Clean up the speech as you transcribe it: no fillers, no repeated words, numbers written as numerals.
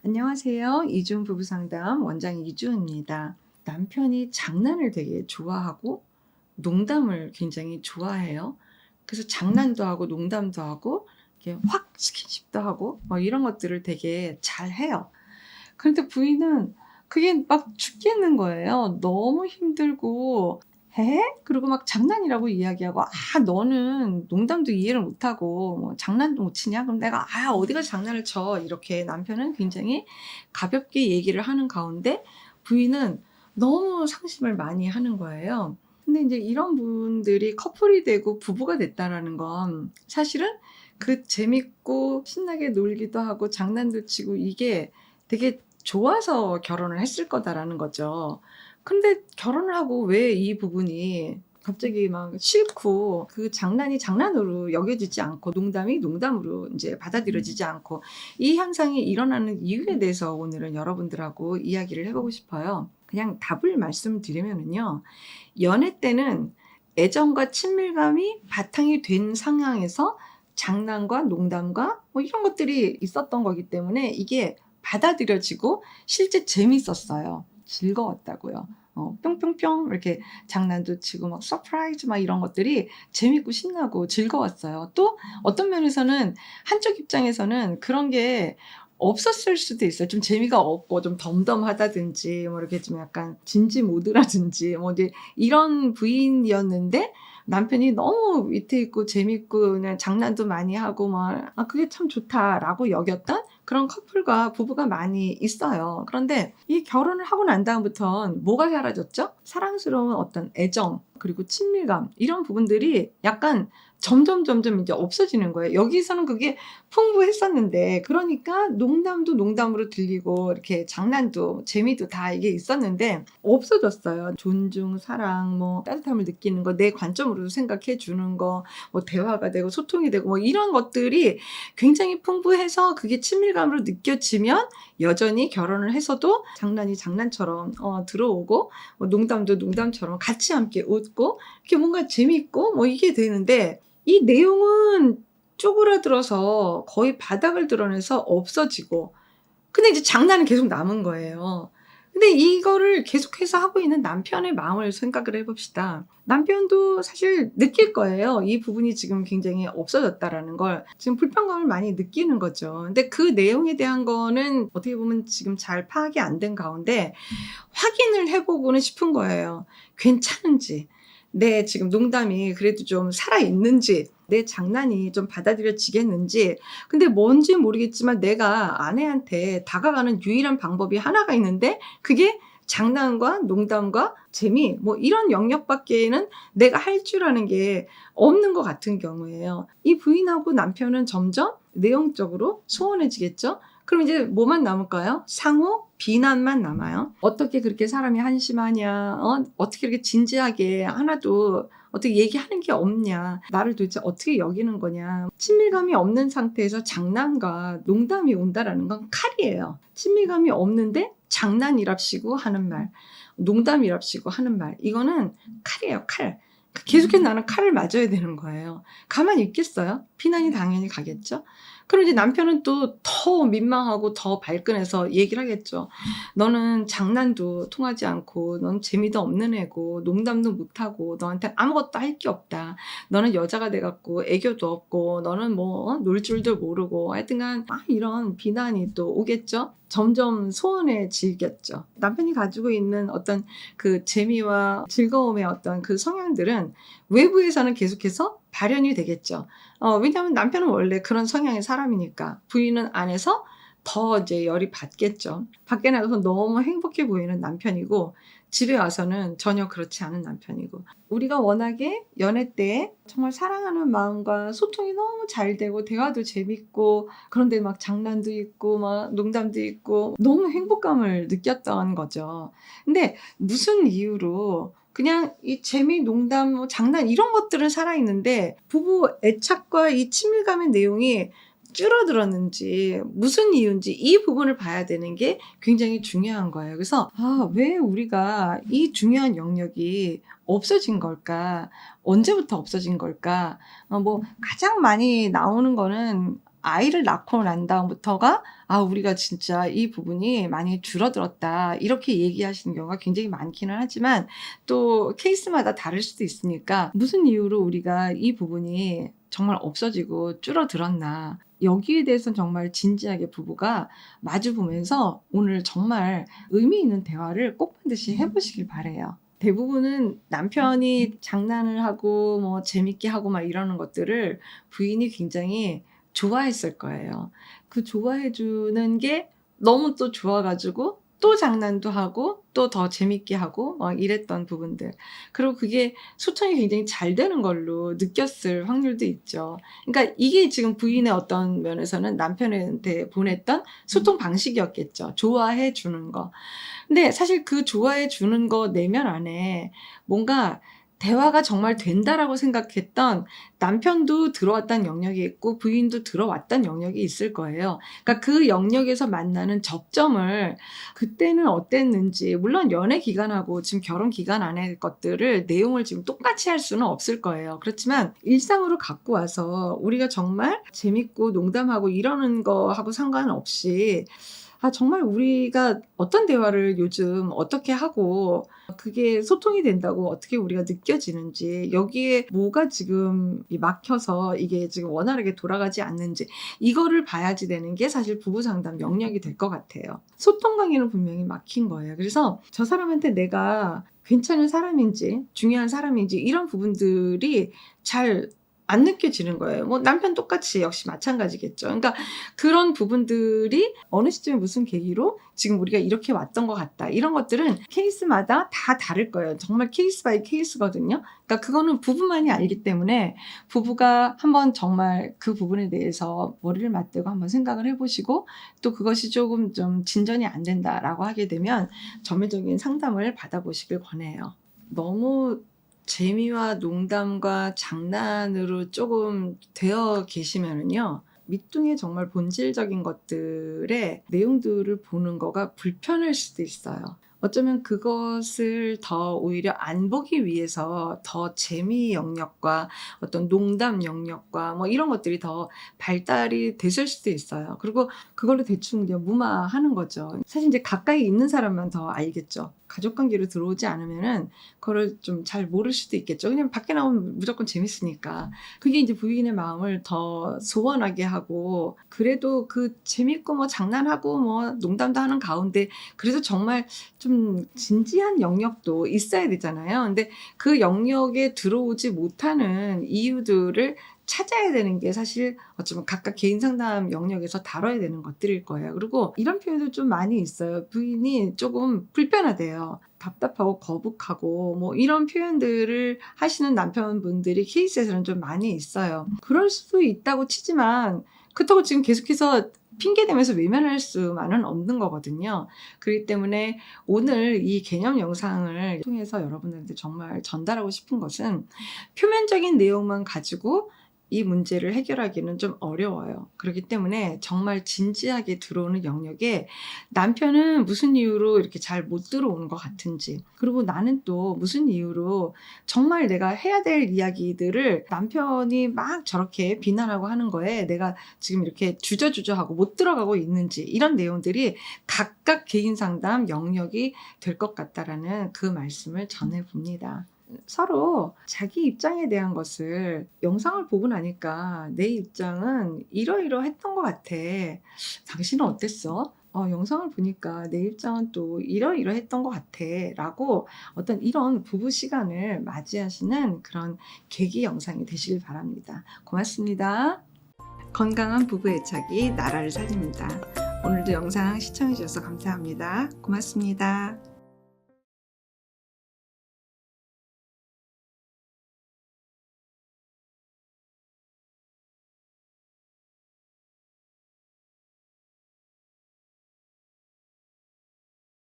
안녕하세요. 이중 부부 상담 원장 이주입니다. 남편이 장난을 되게 좋아하고 농담을 굉장히 좋아해요. 그래서 장난도 하고 농담도 하고 이렇게 확 스킨십도 하고 뭐 이런 것들을 되게 잘해요. 그런데 부인은 그게 막 죽겠는 거예요. 너무 힘들고 "해?" 그리고 막 장난이라고 이야기하고 "아 너는 농담도 이해를 못하고 뭐 장난도 못 치냐?" 그럼 내가 "아 어디 가서 장난을 쳐." 이렇게 남편은 굉장히 가볍게 얘기를 하는 가운데 부인은 너무 상심을 많이 하는 거예요. 근데 인제 이런 분들이 커플이 되고 부부가 됐다라는 건 사실은 그 재밌고 신나게 놀기도 하고 장난도 치고 이게 되게 좋아서 결혼을 했을 거다라는 거죠. 근데 결혼을 하고 왜 이 부분이 갑자기 막 싫고 그 장난이 장난으로 여겨지지 않고 농담이 농담으로 인제 받아들여지지 않고 이 현상이 일어나는 이유에 대해서 오늘은 여러분들하고 이야기를 해 보고 싶어요. 그냥 답을 말씀드리면은요. 연애 때는 애정과 친밀감이 바탕이 된 상황에서 장난과 농담과 뭐 이런 것들이 있었던 거기 때문에 이게 받아들여지고 실제 재밌었어요. 즐거웠다고요. 뿅뿅뿅 이렇게 장난도 치고 막 서프라이즈 막 이런 것들이 재밌고 신나고 즐거웠어요. 또 어떤 면에서는 한쪽 입장에서는 그런 게 없었을 수도 있어요. 좀 재미가 없고 좀 덤덤하다든지 뭐 이렇게 좀 약간 진지 모드라든지 뭐 이제 이런 부인이었는데 남편이 너무 위트 있고 재밌고 그냥 장난도 많이 하고 막 '아 그게 참 좋다.'라고 여겼던 그런 커플과 부부가 많이 있어요. 그런데 이 결혼을 하고 난 다음부턴 뭐가 사라졌죠? 사랑스러운 어떤 애정 그리고 친밀감 이런 부분들이 약간 점점 이제 없어지는 거예요. 여기서는 그게 풍부했었는데 그러니까 농담도 농담으로 들리고 이렇게 장난도 재미도 다 이게 있었는데 없어졌어요. 존중, 사랑, 뭐 따뜻함을 느끼는 거, 내 관점으로 생각해 주는 거, 뭐 대화가 되고 소통이 되고 뭐 이런 것들이 굉장히 풍부해서 그게 친밀감으로 느껴지면 여전히 결혼을 해서도 장난이 장난처럼 들어오고 뭐 농담도 농담처럼 같이 함께 웃고 이렇게 뭔가 재밌고 뭐 이게 되는데 이 내용은 쪼그라들어서 거의 바닥을 드러내서 없어지고 근데 이제 장난은 계속 남은 거예요. 근데 이거를 계속해서 하고 있는 남편의 마음을 생각을 해 봅시다. 남편도 사실 느낄 거예요. 이 부분이 지금 굉장히 없어졌다라는 걸 지금 불편감을 많이 느끼는 거죠. 근데 그 내용에 대한 거는 어떻게 보면 지금 잘 파악이 안 된 가운데 확인을 해 보고는 싶은 거예요. 괜찮은지, 내 지금 농담이 그래도 좀 살아 있는지, 내 장난이 좀 받아들여지겠는지. 근데 뭔지 모르겠지만 내가 아내한테 다가가는 유일한 방법이 하나가 있는데 그게 장난과 농담과 재미 뭐 이런 영역밖에는 내가 할 줄 아는 게 없는 것 같은 경우예요. 이 부인하고 남편은 점점 내용적으로 소원해지겠죠? 그럼 이제 뭐만 남을까요? 상호 비난만 남아요. "어떻게 그렇게 사람이 한심하냐. 어떻게 이렇게 진지하게 하나도 어떻게 얘기하는 게 없냐. 나를 도대체 어떻게 여기는 거냐." 친밀감이 없는 상태에서 장난과 농담이 온다라는 건 칼이에요. 친밀감이 없는데 장난이랍시고 하는 말, 농담이랍시고 하는 말 이거는 칼이에요, 칼. 계속해서 나는 칼을 맞아야 되는 거예요. 가만히 있겠어요? 비난이 당연히 가겠죠? 그럼 이제 남편은 또 더 민망하고 더 발끈해서 얘기를 하겠죠. "너는 장난도 통하지 않고 넌 재미도 없는 애고 농담도 못하고 너한테 아무것도 할 게 없다. 너는 여자가 돼 갖고 애교도 없고 너는 뭐 놀 줄도 모르고." 하여튼간 막 이런 비난이 또 오겠죠. 점점 소원해지겠죠. 남편이 가지고 있는 어떤 그 재미와 즐거움의 어떤 그 성향들은 외부에서는 계속해서 발현이 되겠죠. 왜냐하면 남편은 원래 그런 성향의 사람이니까. 부인은 안에서 더 이제 열이 받겠죠. 밖에 나가서 너무 행복해 보이는 남편이고 집에 와서는 전혀 그렇지 않은 남편이고. 우리가 워낙에 연애 때 정말 사랑하는 마음과 소통이 너무 잘 되고 대화도 재밌고 그런데 막 장난도 있고 막 농담도 있고 너무 행복감을 느꼈던 거죠. 근데 무슨 이유로 그냥 이 재미, 농담, 뭐 장난 이런 것들은 살아있는데 부부 애착과 이 친밀감의 내용이 줄어들었는지 무슨 이유인지 이 부분을 봐야 되는 게 굉장히 중요한 거예요. 그래서 '아 왜 우리가 이 중요한 영역이 없어진 걸까? 언제부터 없어진 걸까?' 뭐 가장 많이 나오는 거는 아이를 낳고 난 다음부터가 우리가 진짜 이 부분이 많이 줄어들었다. 이렇게 얘기하시는 경우가 굉장히 많기는 하지만 또 케이스마다 다를 수도 있으니까 무슨 이유로 우리가 이 부분이 정말 없어지고 줄어들었나. 여기에 대해서는 정말 진지하게 부부가 마주 보면서 오늘 정말 의미 있는 대화를 꼭 반드시 해보시길 바래요. 대부분은 남편이 장난을 하고 뭐 재밌게 하고 막 이러는 것들을 부인이 굉장히 좋아했을 거예요. 그 좋아해 주는 게 너무 또 좋아가지고 또 장난도 하고 또 더 재밌게 하고 막 이랬던 부분들. 그리고 그게 소통이 굉장히 잘 되는 걸로 느꼈을 확률도 있죠. 그러니까 이게 지금 부인의 어떤 면에서는 남편한테 보냈던 소통 방식이었겠죠. 좋아해 주는 거. 근데 사실 그 좋아해 주는 거 내면 안에 뭔가 대화가 정말 된다라고 생각했던 남편도 들어왔던 영역이 있고 부인도 들어왔던 영역이 있을 거예요. 그러니까 그 영역에서 만나는 접점을 그때는 어땠는지, 물론 연애 기간하고 지금 결혼 기간 안의 것들을 내용을 지금 똑같이 할 수는 없을 거예요. 그렇지만 일상으로 갖고 와서 우리가 정말 재밌고 농담하고 이러는 거하고 상관없이 정말 우리가 어떤 대화를 요즘 어떻게 하고 그게 소통이 된다고 어떻게 우리가 느껴지는지, 여기에 뭐가 지금 막혀서 이게 지금 원활하게 돌아가지 않는지, 이거를 봐야지 되는 게 사실 부부 상담 영역이 될 것 같아요. 소통 관계는 분명히 막힌 거예요. 그래서 저 사람한테 내가 괜찮은 사람인지 중요한 사람인지 이런 부분들이 잘 안 느껴지는 거예요. 뭐 남편 똑같이 역시 마찬가지겠죠. 그러니까 그런 부분들이 어느 시점에 무슨 계기로 지금 우리가 이렇게 왔던 것 같다. 이런 것들은 케이스마다 다 다를 거예요. 정말 케이스 바이 케이스거든요. 그러니까 그거는 부부만이 알기 때문에 부부가 한번 정말 그 부분에 대해서 머리를 맞대고 한번 생각을 해보시고, 또 그것이 조금 좀 진전이 안 된다라고 하게 되면 전면적인 상담을 받아보시길 권해요. 너무 재미와 농담과 장난으로 조금 되어 계시면은요, 밑둥의 정말 본질적인 것들의 내용들을 보는 거가 불편할 수도 있어요. 어쩌면 그것을 더 오히려 안 보기 위해서 더 재미 영역과 어떤 농담 영역과 뭐 이런 것들이 더 발달이 됐을 수도 있어요. 그리고 그걸로 대충 그냥 무마하는 거죠. 사실 이제 가까이 있는 사람만 더 알겠죠. 가족 관계로 들어오지 않으면은 그걸 좀 잘 모를 수도 있겠죠. 그냥 밖에 나오면 무조건 재밌으니까. 그게 이제 부인의 마음을 더 소원하게 하고, 그래도 그 재밌고 뭐 장난하고 뭐 농담도 하는 가운데 그래도 정말 좀 진지한 영역도 있어야 되잖아요. 근데 그 영역에 들어오지 못하는 이유들을 찾아야 되는 게 사실 어쩌면 각각 개인 상담 영역에서 다뤄야 되는 것들일 거예요. 그리고 이런 표현도 좀 많이 있어요. 부인이 조금 불편하대요. 답답하고 거북하고 뭐 이런 표현들을 하시는 남편분들이 케이스에서는 좀 많이 있어요. 그럴 수도 있다고 치지만 그렇다고 지금 계속해서 핑계대면서 외면할 수만은 없는 거거든요. 그렇기 때문에 오늘 이 개념 영상을 통해서 여러분들한테 정말 전달하고 싶은 것은, 표면적인 내용만 가지고 이 문제를 해결하기는 좀 어려워요. 그렇기 때문에 정말 진지하게 들어오는 영역에 남편은 무슨 이유로 이렇게 잘 못 들어오는 것 같은지, 그리고 나는 또 무슨 이유로 정말 내가 해야 될 이야기들을 남편이 막 저렇게 비난하고 하는 거에 내가 지금 이렇게 주저주저하고 못 들어가고 있는지, 이런 내용들이 각각 개인 상담 영역이 될 것 같다라는 그 말씀을 전해봅니다. 서로 자기 입장에 대한 것을 영상을 보고 나니까 내 입장은 이러이러했던 것 같아. 당신은 어땠어? 영상을 보니까 내 입장은 또 이러이러했던 것 같아. 라고 어떤 이런 부부 시간을 맞이하시는 그런 계기 영상이 되시길 바랍니다. 고맙습니다. 건강한 부부 애착이 나라를 살립니다. 오늘도 영상 시청해 주셔서 감사합니다. 고맙습니다.